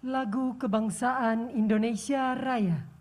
Lagu Kebangsaan Indonesia Raya.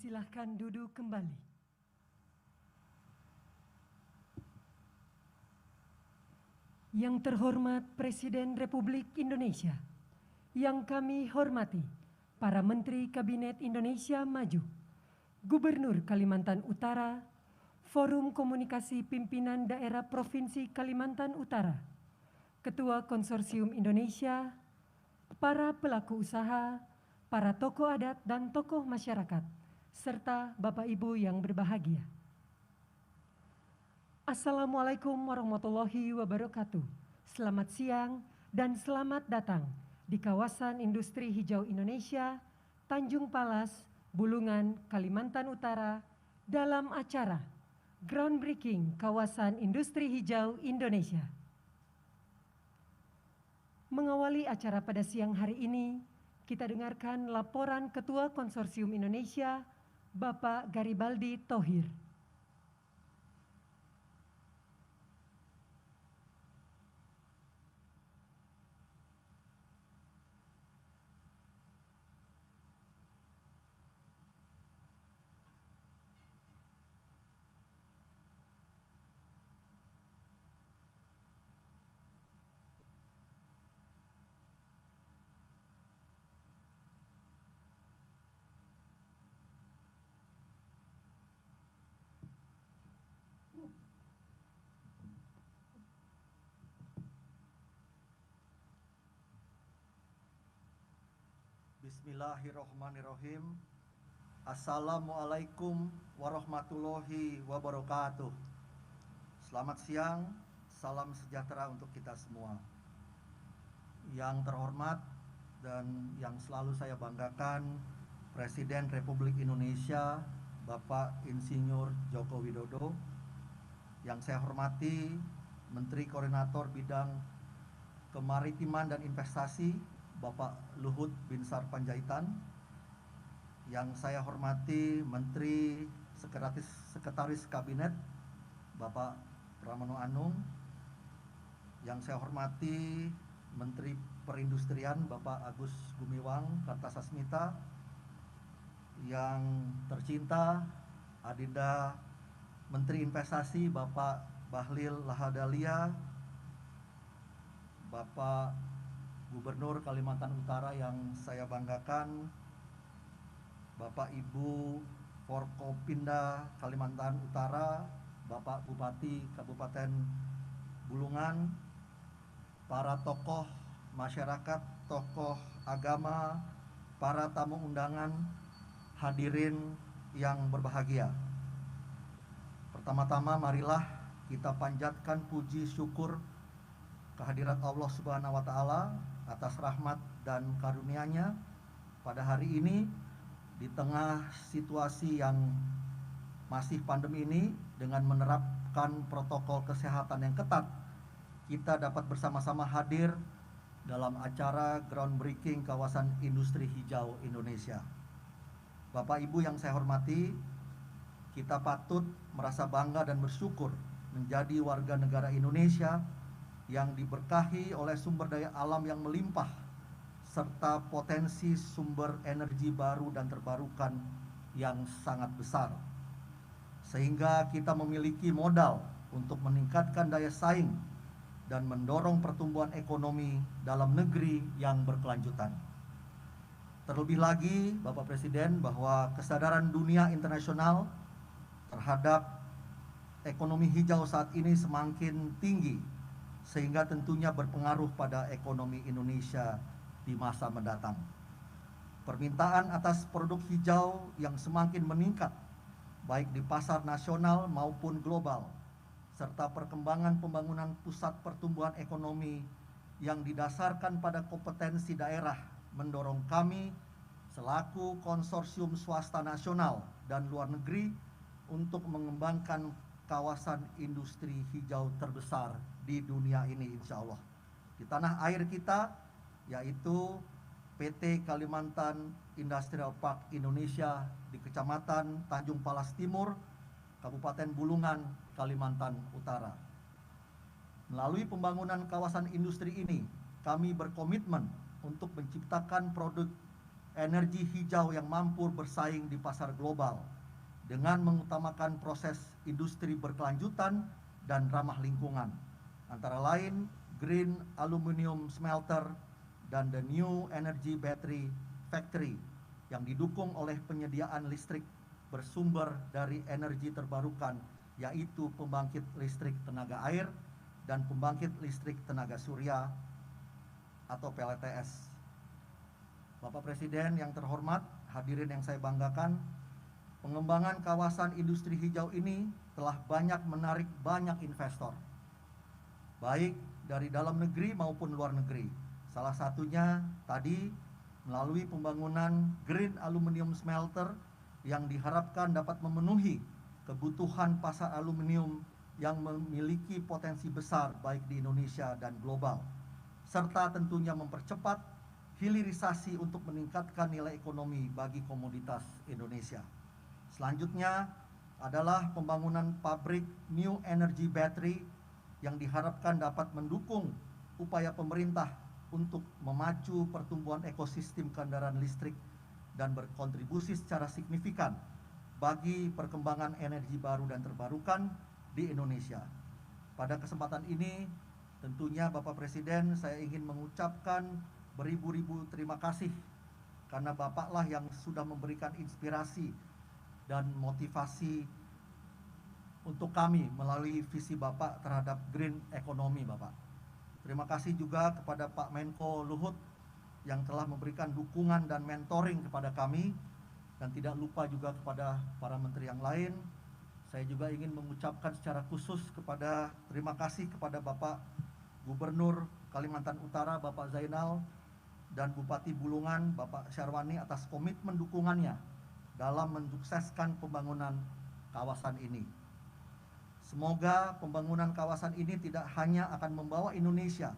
Silahkan duduk kembali. Yang terhormat Presiden Republik Indonesia, yang kami hormati para Menteri Kabinet Indonesia Maju, Gubernur Kalimantan Utara, Forum Komunikasi Pimpinan Daerah Provinsi Kalimantan Utara, Ketua Konsorsium Indonesia, para pelaku usaha, para tokoh adat dan tokoh masyarakat, serta Bapak Ibu yang berbahagia. Assalamualaikum warahmatullahi wabarakatuh. Selamat siang dan selamat datang di kawasan industri hijau Indonesia, Tanjung Palas, Bulungan, Kalimantan Utara dalam acara Groundbreaking Kawasan Industri Hijau Indonesia. Mengawali acara pada siang hari ini, kita dengarkan laporan Ketua Konsorsium Indonesia, Bapak Garibaldi Thohir. Bismillahirrahmanirrahim. Assalamualaikum warahmatullahi wabarakatuh. Selamat siang, salam sejahtera untuk kita semua. Yang terhormat dan yang selalu saya banggakan, Presiden Republik Indonesia Bapak Insinyur Joko Widodo. Yang saya hormati Menteri Koordinator Bidang Kemaritiman dan Investasi Bapak Luhut Binsar Panjaitan. Yang saya hormati Menteri Sekretaris Kabinet Bapak Pramono Anung. Yang saya hormati Menteri Perindustrian Bapak Agus Gumiwang Kartasasmita. Yang tercinta Adinda Menteri Investasi Bapak Bahlil Lahadalia, Bapak Gubernur Kalimantan Utara yang saya banggakan, Bapak Ibu Forkopimda Kalimantan Utara, Bapak Bupati Kabupaten Bulungan, para tokoh masyarakat, tokoh agama, para tamu undangan, hadirin yang berbahagia. Pertama-tama marilah kita panjatkan puji syukur kehadirat Allah Subhanahu wa Ta'ala atas rahmat dan karunia-Nya pada hari ini di tengah situasi yang masih pandemi ini, dengan menerapkan protokol kesehatan yang ketat, kita dapat bersama-sama hadir dalam acara groundbreaking kawasan industri hijau Indonesia. Bapak Ibu yang saya hormati, kita patut merasa bangga dan bersyukur menjadi warga negara Indonesia yang diberkahi oleh sumber daya alam yang melimpah serta potensi sumber energi baru dan terbarukan yang sangat besar, sehingga kita memiliki modal untuk meningkatkan daya saing dan mendorong pertumbuhan ekonomi dalam negeri yang berkelanjutan. Terlebih lagi, Bapak Presiden, bahwa kesadaran dunia internasional terhadap ekonomi hijau saat ini semakin tinggi, sehingga tentunya berpengaruh pada ekonomi Indonesia di masa mendatang. Permintaan atas produk hijau yang semakin meningkat, baik di pasar nasional maupun global, serta perkembangan pembangunan pusat pertumbuhan ekonomi yang didasarkan pada kompetensi daerah, mendorong kami selaku konsorsium swasta nasional dan luar negeri untuk mengembangkan kawasan industri hijau terbesar di dunia ini, insya Allah, di tanah air kita, yaitu PT Kalimantan Industrial Park Indonesia di Kecamatan Tanjung Palas Timur, Kabupaten Bulungan, Kalimantan Utara. Melalui pembangunan kawasan industri ini, kami berkomitmen untuk menciptakan produk energi hijau yang mampu bersaing di pasar global dengan mengutamakan proses industri berkelanjutan dan ramah lingkungan, antara lain Green Aluminium Smelter dan The New Energy Battery Factory yang didukung oleh penyediaan listrik bersumber dari energi terbarukan, yaitu pembangkit listrik tenaga air dan pembangkit listrik tenaga surya atau PLTS. Bapak Presiden yang terhormat, hadirin yang saya banggakan, pengembangan kawasan industri hijau ini telah banyak menarik banyak investor, baik dari dalam negeri maupun luar negeri. Salah satunya tadi melalui pembangunan Green Aluminium Smelter yang diharapkan dapat memenuhi kebutuhan pasar aluminium yang memiliki potensi besar baik di Indonesia dan global, serta tentunya mempercepat hilirisasi untuk meningkatkan nilai ekonomi bagi komoditas Indonesia. Selanjutnya adalah pembangunan pabrik New Energy Battery yang diharapkan dapat mendukung upaya pemerintah untuk memacu pertumbuhan ekosistem kendaraan listrik dan berkontribusi secara signifikan bagi perkembangan energi baru dan terbarukan di Indonesia. Pada kesempatan ini, tentunya Bapak Presiden, saya ingin mengucapkan beribu-ribu terima kasih karena Bapaklah yang sudah memberikan inspirasi dan motivasi untuk kami melalui visi Bapak terhadap green economy, Bapak. Terima kasih juga kepada Pak Menko Luhut yang telah memberikan dukungan dan mentoring kepada kami, dan tidak lupa juga kepada para menteri yang lain. Saya juga ingin mengucapkan secara khusus kepada terima kasih kepada Bapak Gubernur Kalimantan Utara, Bapak Zainal, dan Bupati Bulungan, Bapak Syarwani, atas komitmen dukungannya dalam mensukseskan pembangunan kawasan ini. Semoga pembangunan kawasan ini tidak hanya akan membawa Indonesia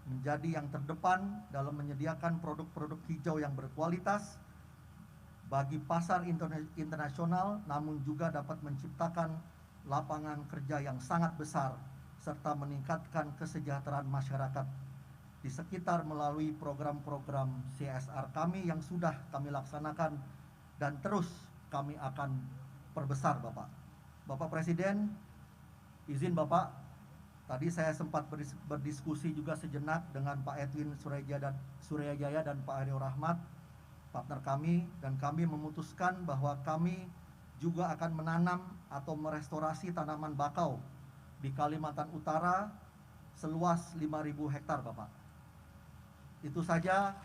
menjadi yang terdepan dalam menyediakan produk-produk hijau yang berkualitas bagi pasar internasional, namun juga dapat menciptakan lapangan kerja yang sangat besar serta meningkatkan kesejahteraan masyarakat di sekitar melalui program-program CSR kami yang sudah kami laksanakan dan terus kami akan perbesar, Bapak. Bapak Presiden, izin Bapak, tadi saya sempat berdiskusi juga sejenak dengan Pak Edwin Suryajaya dan Pak Aryo Rahmat, partner kami, dan kami memutuskan bahwa kami juga akan menanam atau merestorasi tanaman bakau di Kalimantan Utara seluas 5.000 hektar, Bapak. Itu saja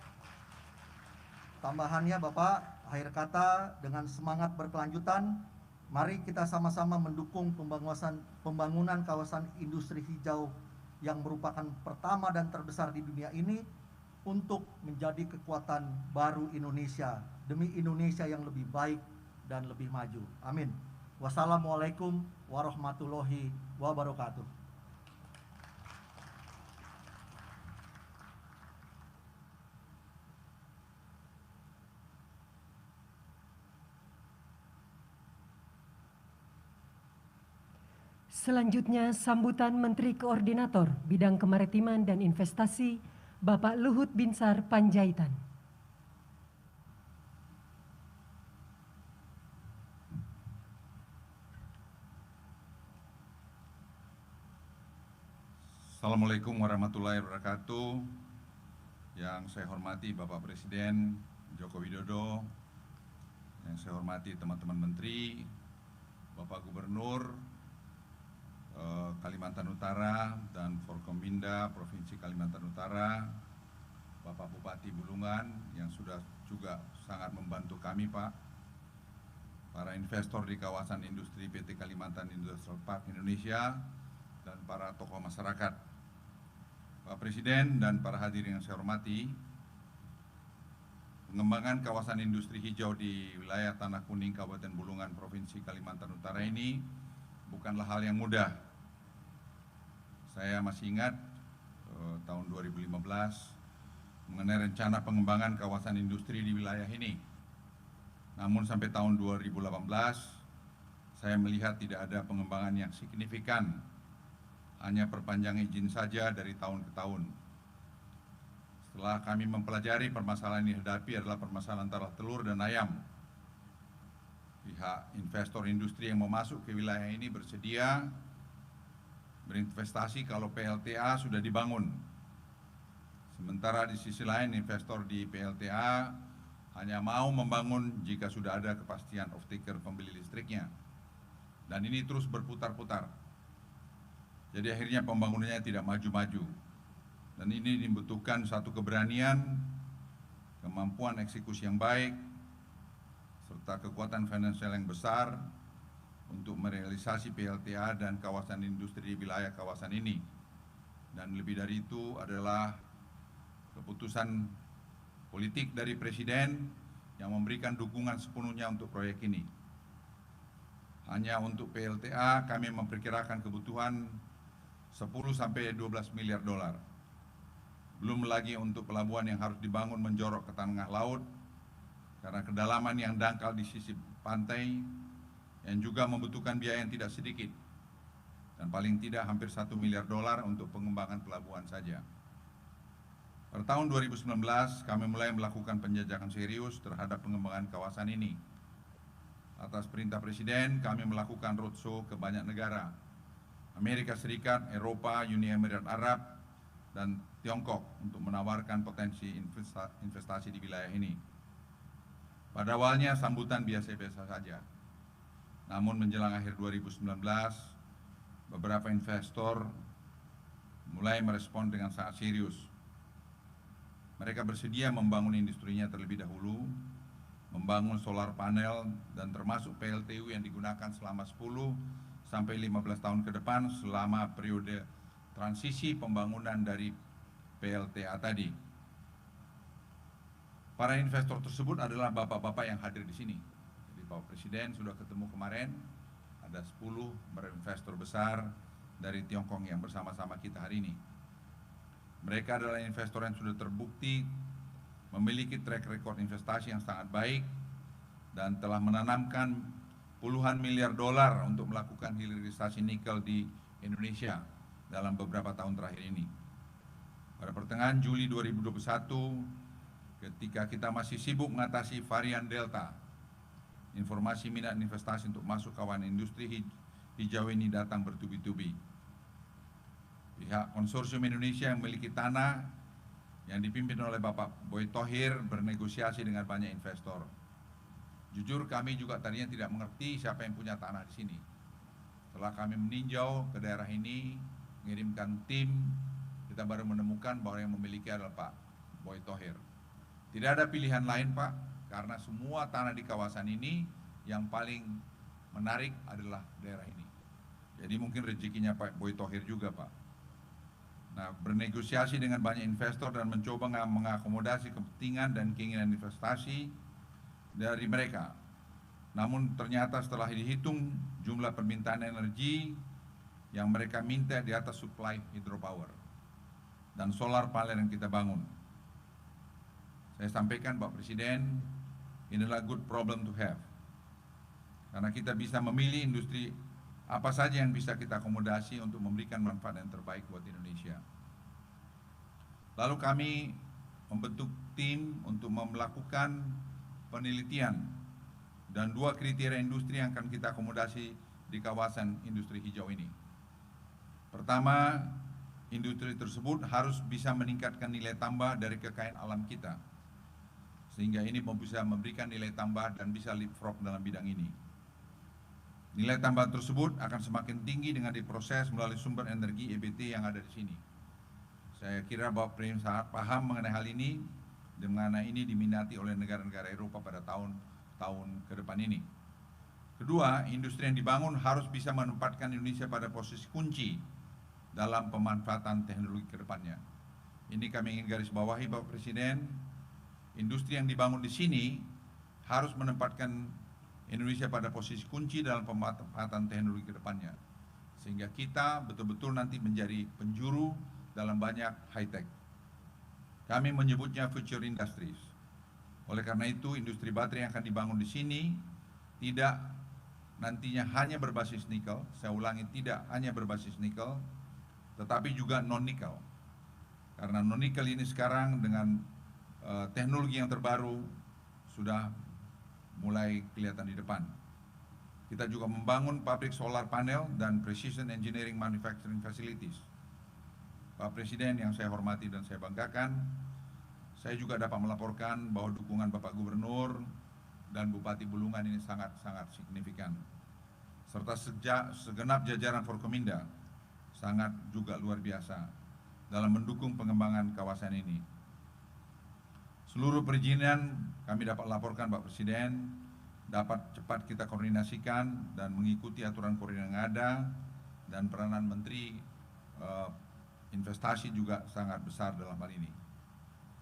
tambahannya, Bapak. Akhir kata, dengan semangat berkelanjutan, mari kita sama-sama mendukung pembangunan kawasan industri hijau yang merupakan pertama dan terbesar di dunia ini untuk menjadi kekuatan baru Indonesia demi Indonesia yang lebih baik dan lebih maju. Amin. Wassalamualaikum warahmatullahi wabarakatuh. Selanjutnya sambutan Menteri Koordinator Bidang Kemaritiman dan Investasi, Bapak Luhut Binsar Panjaitan. Assalamualaikum warahmatullahi wabarakatuh. Yang saya hormati Bapak Presiden Joko Widodo, yang saya hormati teman-teman Menteri, Bapak Gubernur Kalimantan Utara dan Forkominda Provinsi Kalimantan Utara, Bapak Bupati Bulungan yang sudah juga sangat membantu kami Pak, para investor di kawasan industri PT Kalimantan Industrial Park Indonesia, dan para tokoh masyarakat. Pak Presiden dan para hadirin yang saya hormati, pengembangan kawasan industri hijau di wilayah Tanah Kuning, Kabupaten Bulungan, Provinsi Kalimantan Utara ini bukanlah hal yang mudah. Saya masih ingat tahun 2015 mengenai rencana pengembangan kawasan industri di wilayah ini. Namun sampai tahun 2018 saya melihat tidak ada pengembangan yang signifikan, hanya perpanjang izin saja dari tahun ke tahun. Setelah kami mempelajari permasalahan yang dihadapi adalah permasalahan antara telur dan ayam. Pihak investor industri yang mau masuk ke wilayah ini bersedia berinvestasi kalau PLTA sudah dibangun. Sementara di sisi lain investor di PLTA hanya mau membangun jika sudah ada kepastian off-taker pembeli listriknya. Dan ini terus berputar-putar. Jadi akhirnya pembangunannya tidak maju-maju. Dan ini dibutuhkan satu keberanian, kemampuan eksekusi yang baik, serta kekuatan finansial yang besar untuk merealisasi PLTA dan kawasan industri di wilayah kawasan ini. Dan lebih dari itu adalah keputusan politik dari Presiden yang memberikan dukungan sepenuhnya untuk proyek ini. Hanya untuk PLTA kami memperkirakan kebutuhan 10 sampai 12 miliar dolar. Belum lagi untuk pelabuhan yang harus dibangun menjorok ke tengah laut karena kedalaman yang dangkal di sisi pantai yang juga membutuhkan biaya yang tidak sedikit, dan paling tidak hampir 1 miliar dolar untuk pengembangan pelabuhan saja. Pada tahun 2019 kami mulai melakukan penjajakan serius terhadap pengembangan kawasan ini. Atas perintah Presiden kami melakukan roadshow ke banyak negara, Amerika Serikat, Eropa, Uni Emirat Arab, dan Tiongkok untuk menawarkan potensi investasi di wilayah ini. Pada awalnya sambutan biasa-biasa saja. Namun menjelang akhir 2019, beberapa investor mulai merespon dengan sangat serius. Mereka bersedia membangun industrinya terlebih dahulu, membangun solar panel, dan termasuk PLTU yang digunakan selama 10 sampai 15 tahun ke depan selama periode transisi pembangunan dari PLTA tadi. Para investor tersebut adalah bapak-bapak yang hadir di sini. Bapak Presiden sudah ketemu kemarin, ada 10 investor besar dari Tiongkok yang bersama-sama kita hari ini. Mereka adalah investor yang sudah terbukti memiliki track record investasi yang sangat baik dan telah menanamkan puluhan miliar dolar untuk melakukan hilirisasi nikel di Indonesia dalam beberapa tahun terakhir ini. Pada pertengahan Juli 2021, ketika kita masih sibuk mengatasi varian Delta, informasi minat investasi untuk masuk kawasan industri hijau ini datang bertubi-tubi. Pihak konsorsium Indonesia yang memiliki tanah yang dipimpin oleh Bapak Boy Thohir bernegosiasi dengan banyak investor. Jujur kami juga tadinya tidak mengerti siapa yang punya tanah di sini. Setelah kami meninjau ke daerah ini, mengirimkan tim, kita baru menemukan bahwa yang memiliki adalah Pak Boy Thohir. Tidak ada pilihan lain Pak, karena semua tanah di kawasan ini yang paling menarik adalah daerah ini. Jadi mungkin rezekinya Pak Boy Thohir juga Pak. Nah, bernegosiasi dengan banyak investor dan mencoba mengakomodasi kepentingan dan keinginan investasi dari mereka. Namun ternyata setelah dihitung jumlah permintaan energi yang mereka minta di atas supply hydropower dan solar panel yang kita bangun. Saya sampaikan Pak Presiden, inilah good problem to have. Karena kita bisa memilih industri apa saja yang bisa kita akomodasi untuk memberikan manfaat yang terbaik buat Indonesia. Lalu kami membentuk tim untuk melakukan penelitian dan 2 kriteria industri yang akan kita akomodasi di kawasan industri hijau ini. Pertama, industri tersebut harus bisa meningkatkan nilai tambah dari kekayaan alam kita, sehingga ini bisa memberikan nilai tambah dan bisa leapfrog dalam bidang ini. Nilai tambah tersebut akan semakin tinggi dengan diproses melalui sumber energi EBT yang ada di sini. Saya kira Bapak Presiden sangat paham mengenai hal ini, di mana ini diminati oleh negara-negara Eropa pada tahun ke depan ini. Kedua, industri yang dibangun harus bisa menempatkan Indonesia pada posisi kunci dalam pemanfaatan teknologi ke depannya. Ini kami ingin garis bawahi Bapak Presiden, industri yang dibangun di sini harus menempatkan Indonesia pada posisi kunci dalam pemanfaatan teknologi ke depannya, sehingga kita betul-betul nanti menjadi penjuru dalam banyak high-tech. Kami menyebutnya future industries. Oleh karena itu, industri baterai yang akan dibangun di sini tidak nantinya hanya berbasis nikel, saya ulangi, tidak hanya berbasis nikel, tetapi juga non-nikel. Karena non-nikel ini sekarang dengan teknologi yang terbaru sudah mulai kelihatan di depan. Kita juga membangun pabrik solar panel dan precision engineering manufacturing facilities. Pak Presiden yang saya hormati dan saya banggakan, saya juga dapat melaporkan bahwa dukungan Bapak Gubernur dan Bupati Bulungan ini sangat-sangat signifikan. Serta segenap jajaran Forkominda sangat juga luar biasa dalam mendukung pengembangan kawasan ini. Seluruh perizinan kami dapat laporkan Pak Presiden dapat cepat kita koordinasikan dan mengikuti aturan koordinasi yang ada, dan peranan Menteri Investasi juga sangat besar dalam hal ini.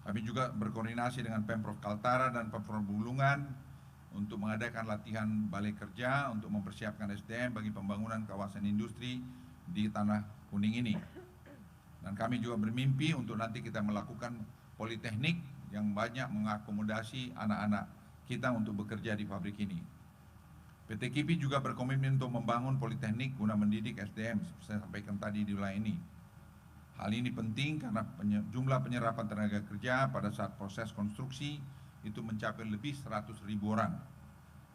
Kami juga berkoordinasi dengan Pemprov Kaltara dan Pemprov Bulungan untuk mengadakan latihan balai kerja untuk mempersiapkan SDM bagi pembangunan kawasan industri di Tanah Kuning ini. Dan kami juga bermimpi untuk nanti kita melakukan politeknik yang banyak mengakomodasi anak-anak kita untuk bekerja di pabrik ini. PT KIPI juga berkomitmen untuk membangun politeknik guna mendidik SDM, saya sampaikan tadi di wilayah ini. Hal ini penting karena jumlah penyerapan tenaga kerja pada saat proses konstruksi itu mencapai lebih 100.000 orang,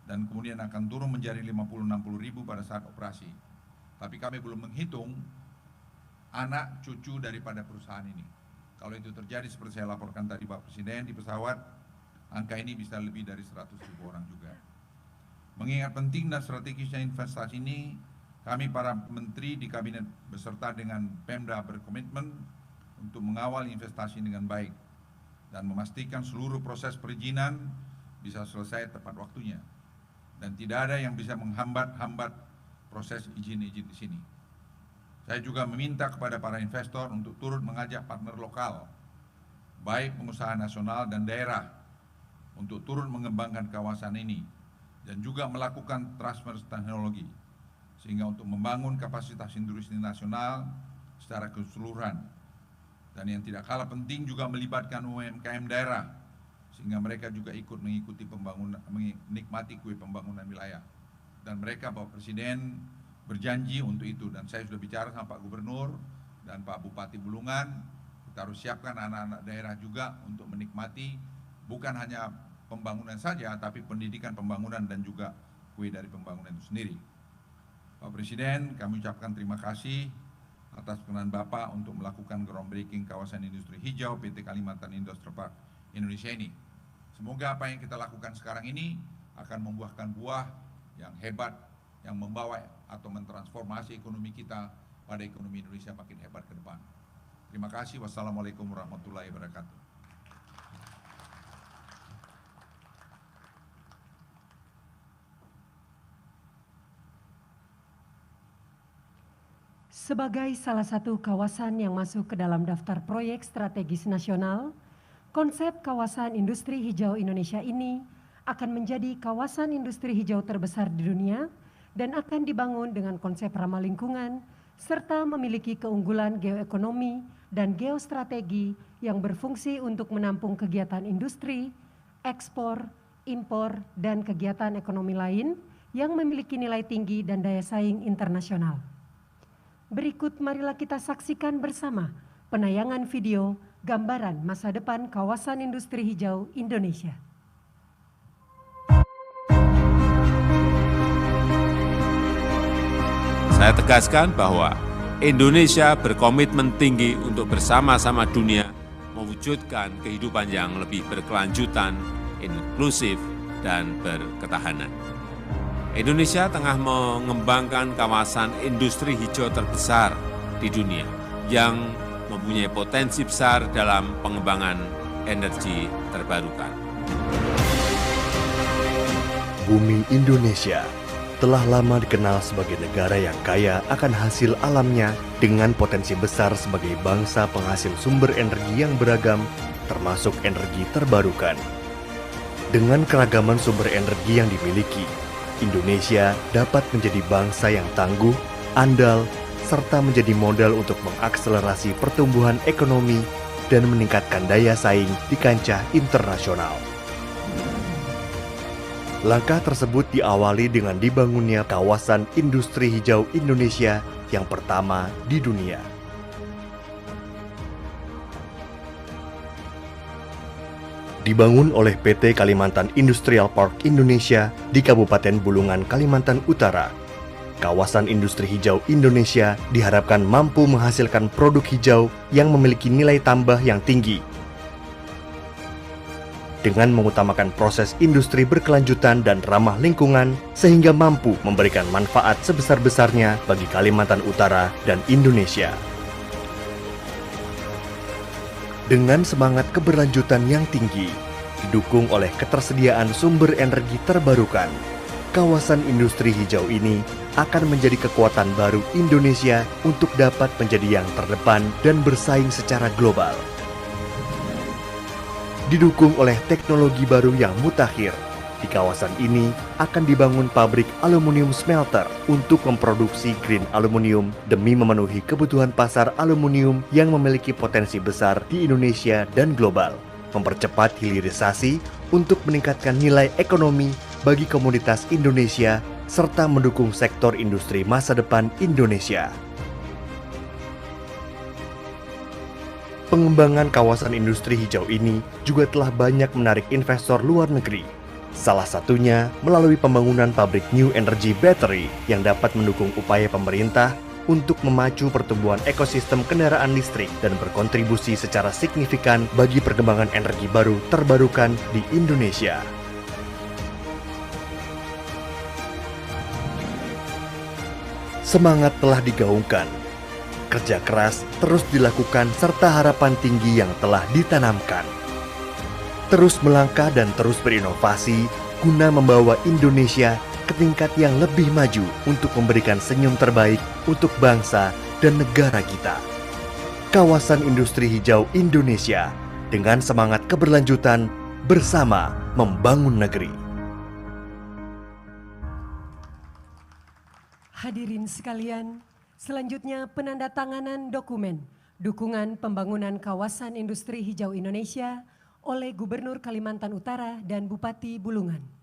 dan kemudian akan turun menjadi 50-60.000 pada saat operasi. Tapi kami belum menghitung anak cucu daripada perusahaan ini. Kalau itu terjadi seperti saya laporkan tadi Pak Presiden di pesawat, angka ini bisa lebih dari 100.000 orang juga. Mengingat penting dan strategisnya investasi ini, kami para menteri di kabinet beserta dengan Pemda berkomitmen untuk mengawal investasi dengan baik dan memastikan seluruh proses perizinan bisa selesai tepat waktunya, dan tidak ada yang bisa menghambat proses izin-izin di sini. Saya juga meminta kepada para investor untuk turut mengajak partner lokal, baik pengusaha nasional dan daerah, untuk turut mengembangkan kawasan ini dan juga melakukan transfer teknologi, sehingga untuk membangun kapasitas industri nasional secara keseluruhan. Dan yang tidak kalah penting juga melibatkan UMKM daerah, sehingga mereka juga ikut mengikuti pembangunan, menikmati kue pembangunan wilayah. Dan mereka, Bapak Presiden, berjanji untuk itu, dan saya sudah bicara sama Pak Gubernur dan Pak Bupati Bulungan, kita harus siapkan anak-anak daerah juga untuk menikmati bukan hanya pembangunan saja, tapi pendidikan pembangunan dan juga kue dari pembangunan itu sendiri. Pak Presiden, kami ucapkan terima kasih atas perkenan Bapak untuk melakukan groundbreaking kawasan industri hijau PT Kalimantan Industrial Park Indonesia ini. Semoga apa yang kita lakukan sekarang ini akan membuahkan buah yang hebat, yang membawa atau mentransformasi ekonomi kita pada ekonomi Indonesia makin hebat ke depan. Terima kasih. Wassalamualaikum warahmatullahi wabarakatuh. Sebagai salah satu kawasan yang masuk ke dalam daftar proyek strategis nasional, konsep kawasan industri hijau Indonesia ini akan menjadi kawasan industri hijau terbesar di dunia dan akan dibangun dengan konsep ramah lingkungan serta memiliki keunggulan geoekonomi dan geostrategi yang berfungsi untuk menampung kegiatan industri, ekspor, impor, dan kegiatan ekonomi lain yang memiliki nilai tinggi dan daya saing internasional. Berikut marilah kita saksikan bersama penayangan video gambaran masa depan kawasan industri hijau Indonesia. Saya tegaskan bahwa Indonesia berkomitmen tinggi untuk bersama-sama dunia mewujudkan kehidupan yang lebih berkelanjutan, inklusif, dan berketahanan. Indonesia tengah mengembangkan kawasan industri hijau terbesar di dunia yang mempunyai potensi besar dalam pengembangan energi terbarukan. Bumi Indonesia telah lama dikenal sebagai negara yang kaya akan hasil alamnya dengan potensi besar sebagai bangsa penghasil sumber energi yang beragam, termasuk energi terbarukan. Dengan keragaman sumber energi yang dimiliki, Indonesia dapat menjadi bangsa yang tangguh, andal, serta menjadi modal untuk mengakselerasi pertumbuhan ekonomi dan meningkatkan daya saing di kancah internasional. Langkah tersebut diawali dengan dibangunnya kawasan industri hijau Indonesia yang pertama di dunia. Dibangun oleh PT Kalimantan Industrial Park Indonesia di Kabupaten Bulungan, Kalimantan Utara. Kawasan industri hijau Indonesia diharapkan mampu menghasilkan produk hijau yang memiliki nilai tambah yang tinggi. Dengan mengutamakan proses industri berkelanjutan dan ramah lingkungan, sehingga mampu memberikan manfaat sebesar-besarnya bagi Kalimantan Utara dan Indonesia. Dengan semangat keberlanjutan yang tinggi, didukung oleh ketersediaan sumber energi terbarukan, kawasan industri hijau ini akan menjadi kekuatan baru Indonesia untuk dapat menjadi yang terdepan dan bersaing secara global. Didukung oleh teknologi baru yang mutakhir, di kawasan ini akan dibangun pabrik aluminium smelter untuk memproduksi green aluminium demi memenuhi kebutuhan pasar aluminium yang memiliki potensi besar di Indonesia dan global, mempercepat hilirisasi untuk meningkatkan nilai ekonomi bagi komoditas Indonesia, serta mendukung sektor industri masa depan Indonesia. Pengembangan kawasan industri hijau ini juga telah banyak menarik investor luar negeri. Salah satunya melalui pembangunan pabrik New Energy Battery yang dapat mendukung upaya pemerintah untuk memacu pertumbuhan ekosistem kendaraan listrik dan berkontribusi secara signifikan bagi perkembangan energi baru terbarukan di Indonesia. Semangat telah digaungkan, kerja keras terus dilakukan serta harapan tinggi yang telah ditanamkan. Terus melangkah dan terus berinovasi guna membawa Indonesia ke tingkat yang lebih maju untuk memberikan senyum terbaik untuk bangsa dan negara kita. Kawasan industri hijau Indonesia dengan semangat keberlanjutan bersama membangun negeri. Hadirin sekalian, selanjutnya penandatanganan dokumen dukungan pembangunan kawasan industri hijau Indonesia oleh Gubernur Kalimantan Utara dan Bupati Bulungan.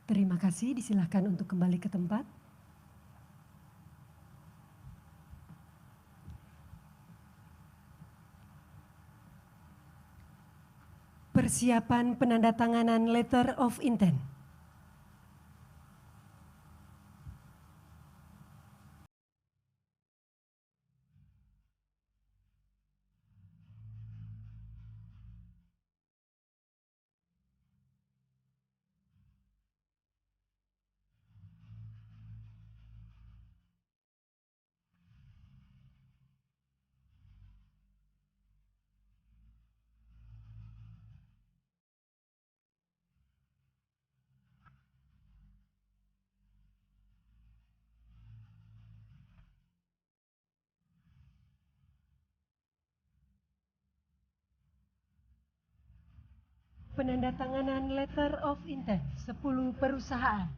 Terima kasih, disilahkan untuk kembali ke tempat. Persiapan penandatanganan Letter of Intent. Penandatanganan Letter of Intent 10 perusahaan.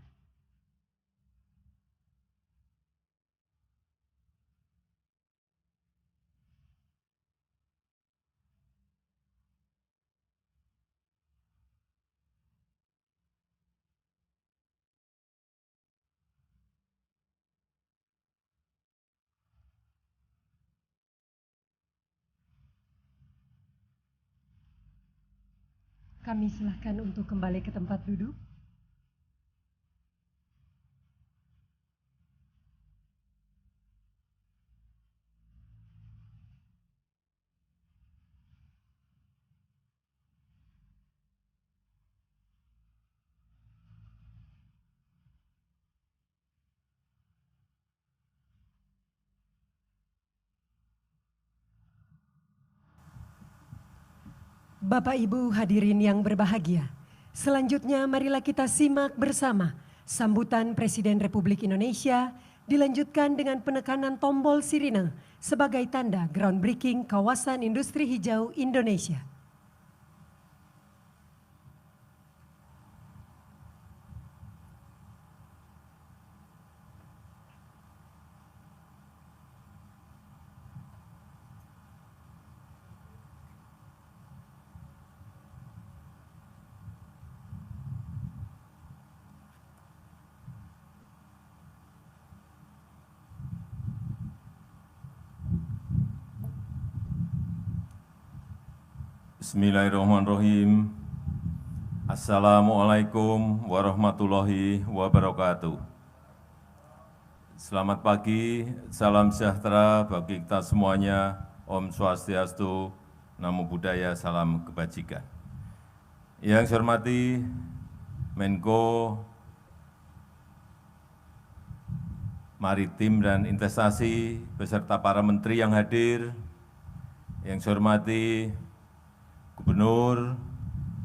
Kami silahkan untuk kembali ke tempat duduk. Bapak Ibu hadirin yang berbahagia, selanjutnya marilah kita simak bersama sambutan Presiden Republik Indonesia dilanjutkan dengan penekanan tombol sirine sebagai tanda groundbreaking kawasan industri hijau Indonesia. Bismillahirrahmanirrahim. Assalamualaikum warahmatullahi wabarakatuh. Selamat pagi, salam sejahtera bagi kita semuanya. Om Swastiastu, Namo Buddhaya, salam kebajikan. Yang saya hormati Menko Maritim dan Investasi beserta para menteri yang hadir. Yang saya hormati Gubernur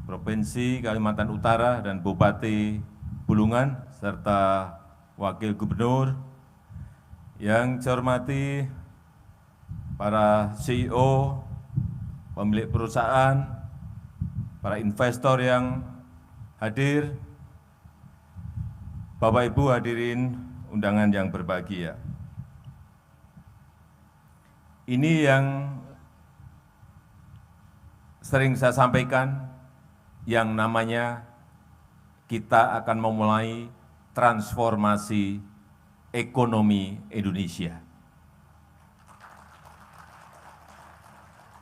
Provinsi Kalimantan Utara dan Bupati Bulungan serta Wakil Gubernur. Yang saya hormati para CEO, pemilik perusahaan, para investor yang hadir, Bapak Ibu hadirin undangan yang berbahagia. Ini yang sering saya sampaikan, yang namanya kita akan memulai transformasi ekonomi Indonesia.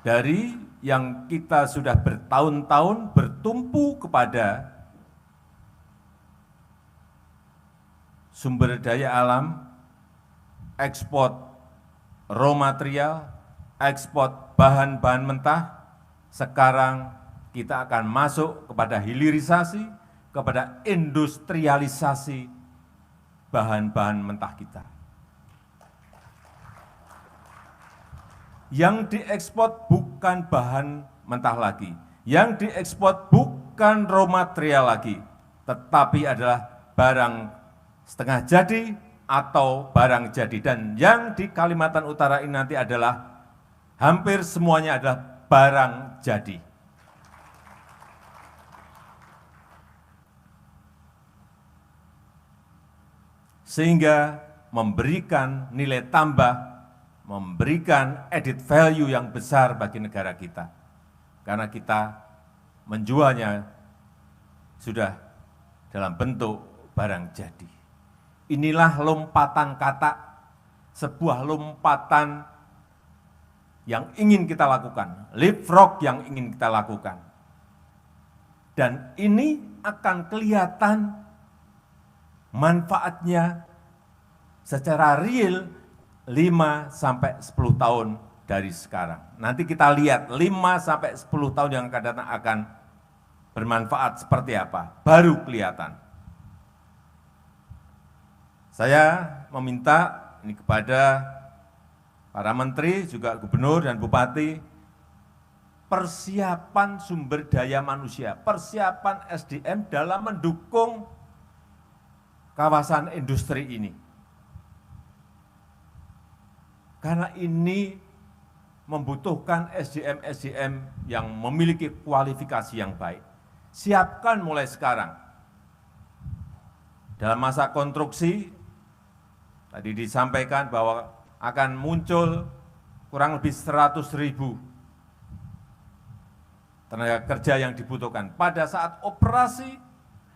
Dari yang kita sudah bertahun-tahun bertumpu kepada sumber daya alam, ekspor raw material, ekspor bahan-bahan mentah, sekarang kita akan masuk kepada hilirisasi, kepada industrialisasi bahan-bahan mentah kita. Yang diekspor bukan bahan mentah lagi, yang diekspor bukan raw material lagi, tetapi adalah barang setengah jadi atau barang jadi. Dan yang di Kalimantan Utara ini nanti adalah hampir semuanya adalah barang jadi. Sehingga memberikan nilai tambah, memberikan added value yang besar bagi negara kita. Karena kita menjualnya sudah dalam bentuk barang jadi. Inilah lompatan kata, sebuah lompatan yang ingin kita lakukan, leapfrog yang ingin kita lakukan. Dan ini akan kelihatan manfaatnya secara real 5-10 tahun dari sekarang. Nanti kita lihat 5-10 tahun yang akan datang akan bermanfaat seperti apa, baru kelihatan. Saya meminta ini kepada para menteri, juga gubernur dan bupati, persiapan sumber daya manusia, persiapan SDM dalam mendukung kawasan industri ini. Karena ini membutuhkan SDM-SDM yang memiliki kualifikasi yang baik. Siapkan mulai sekarang. Dalam masa konstruksi, tadi disampaikan bahwa akan muncul kurang lebih 100.000 tenaga kerja yang dibutuhkan. Pada saat operasi,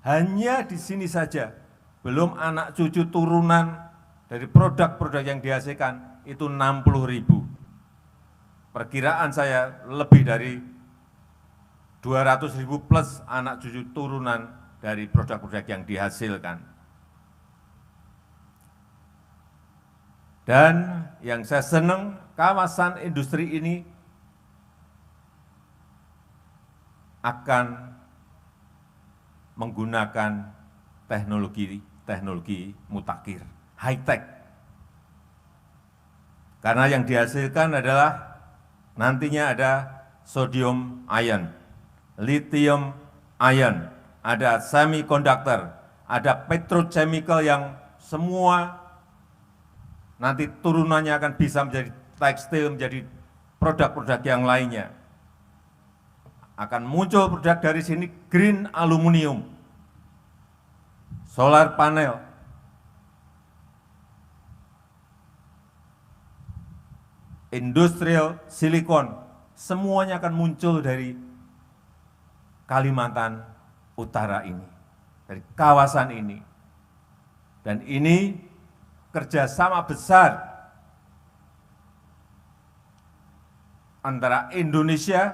hanya di sini saja, belum anak cucu turunan dari produk-produk yang dihasilkan, itu 60.000. Perkiraan saya lebih dari 200.000 plus anak cucu turunan dari produk-produk yang dihasilkan. Dan yang saya senang, kawasan industri ini akan menggunakan teknologi mutakhir, high-tech. Karena yang dihasilkan adalah nantinya ada sodium ion, lithium ion, ada semiconductor, ada petrochemical yang semua nanti turunannya akan bisa menjadi tekstil, menjadi produk-produk yang lainnya. Akan muncul produk dari sini green aluminium, solar panel, industrial silikon, semuanya akan muncul dari Kalimantan Utara ini, dari kawasan ini. Dan ini kerjasama besar antara Indonesia,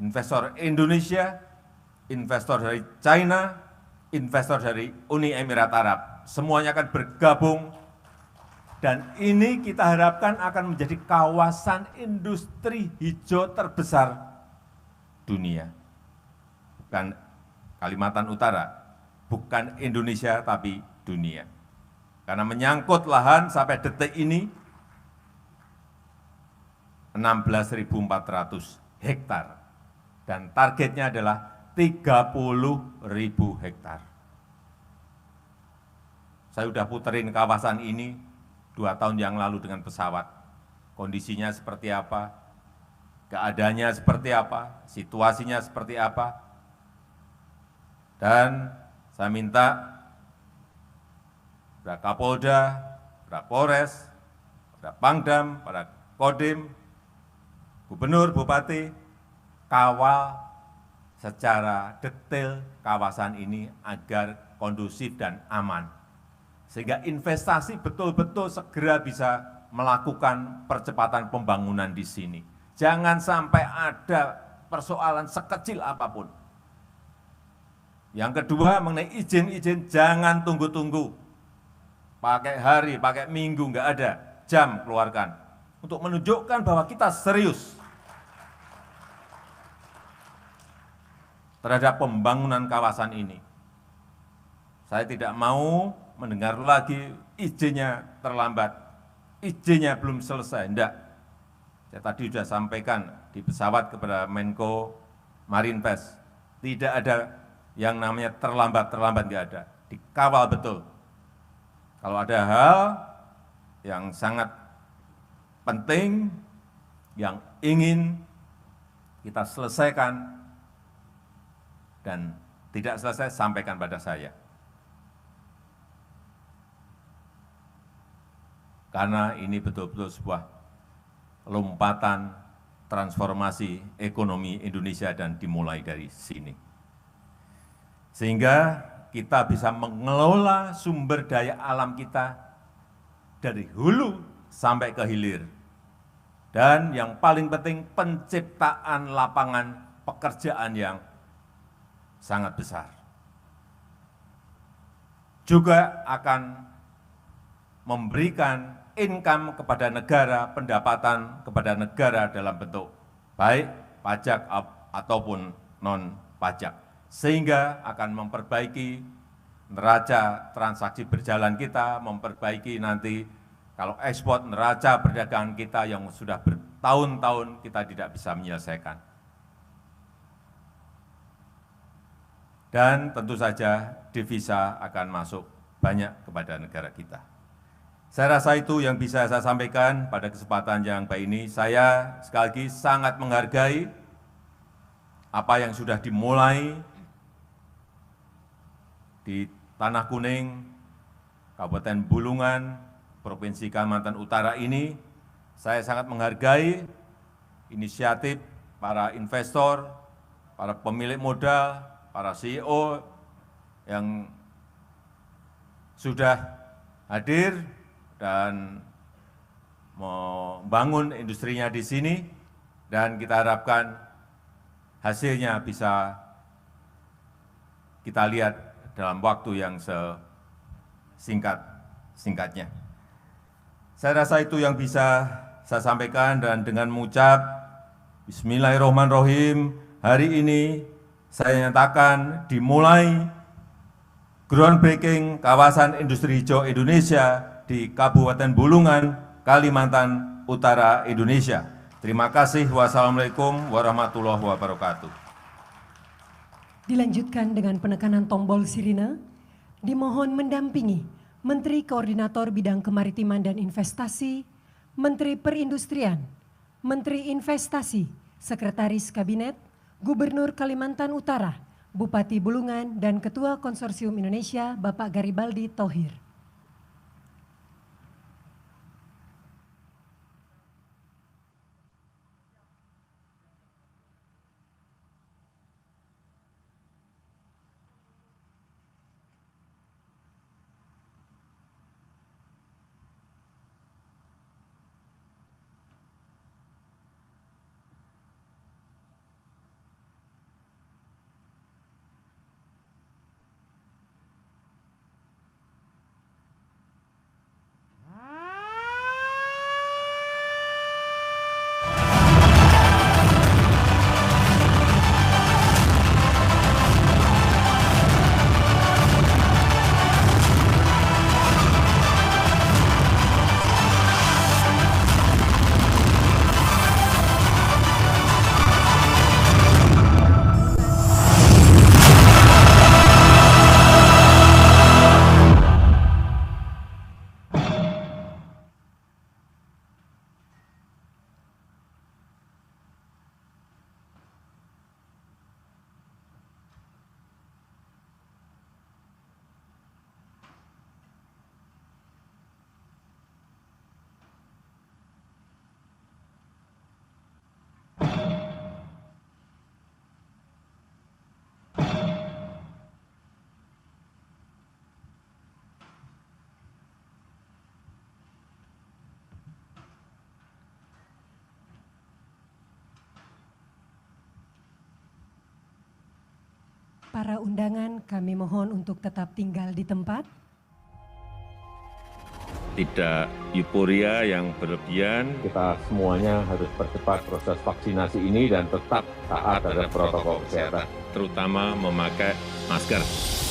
investor Indonesia, investor dari China, investor dari Uni Emirat Arab. Semuanya akan bergabung dan ini kita harapkan akan menjadi kawasan industri hijau terbesar dunia. Bukan Kalimantan Utara, bukan Indonesia, tapi dunia. Karena menyangkut lahan sampai detik ini 16.400 hektar. Dan targetnya adalah 30.000 hektar. Saya sudah puterin kawasan ini 2 tahun yang lalu dengan pesawat. Kondisinya seperti apa, keadaannya seperti apa, situasinya seperti apa. Dan saya minta pada Kapolda, pada Polres, pada Pangdam, pada Kodim, Gubernur, Bupati, kawal secara detail kawasan ini agar kondusif dan aman. Sehingga investasi betul-betul segera bisa melakukan percepatan pembangunan di sini. Jangan sampai ada persoalan sekecil apapun. Yang kedua, mengenai izin-izin, jangan tunggu-tunggu. Pakai hari, pakai minggu, enggak ada, jam keluarkan. Untuk menunjukkan bahwa kita serius terhadap pembangunan kawasan ini. Saya tidak mau mendengar lagi izinnya terlambat, izinnya belum selesai, enggak. Saya tadi sudah sampaikan di pesawat kepada Menko Marinvest, tidak ada yang namanya terlambat enggak ada, dikawal betul. Kalau ada hal yang sangat penting, yang ingin kita selesaikan, dan tidak selesai, sampaikan pada saya. Karena ini betul-betul sebuah lompatan transformasi ekonomi Indonesia dan dimulai dari sini. sehingga kita bisa mengelola sumber daya alam kita dari hulu sampai ke hilir. Dan yang paling penting, penciptaan lapangan pekerjaan yang sangat besar. Juga akan memberikan income kepada negara, pendapatan kepada negara dalam bentuk baik pajak ataupun non-pajak. Sehingga akan memperbaiki neraca transaksi berjalan kita, memperbaiki nanti kalau ekspor neraca perdagangan kita yang sudah bertahun-tahun kita tidak bisa menyelesaikan. Dan tentu saja devisa akan masuk banyak kepada negara kita. Saya rasa itu yang bisa saya sampaikan pada kesempatan yang baik ini. Saya sekali lagi sangat menghargai apa yang sudah dimulai di Tanah Kuning, Kabupaten Bulungan, Provinsi Kalimantan Utara ini. Saya sangat menghargai inisiatif para investor, para pemilik modal, para CEO yang sudah hadir dan membangun industrinya di sini, dan kita harapkan hasilnya bisa kita lihat dalam waktu yang singkatnya. Saya rasa itu yang bisa saya sampaikan, dan dengan mengucap Bismillahirrahmanirrahim, hari ini saya nyatakan dimulai groundbreaking kawasan industri hijau Indonesia di Kabupaten Bulungan, Kalimantan Utara, Indonesia. Terima kasih. Wassalamualaikum warahmatullahi wabarakatuh. Dilanjutkan dengan penekanan tombol sirine, dimohon mendampingi Menteri Koordinator Bidang Kemaritiman dan Investasi, Menteri Perindustrian, Menteri Investasi, Sekretaris Kabinet, Gubernur Kalimantan Utara, Bupati Bulungan, dan Ketua Konsorsium Indonesia, Bapak Garibaldi Thohir. Para undangan, kami mohon untuk tetap tinggal di tempat. Tidak euforia yang berlebihan, Kita semuanya harus percepat proses vaksinasi ini dan tetap taat terhadap protokol kesehatan. terutama memakai masker.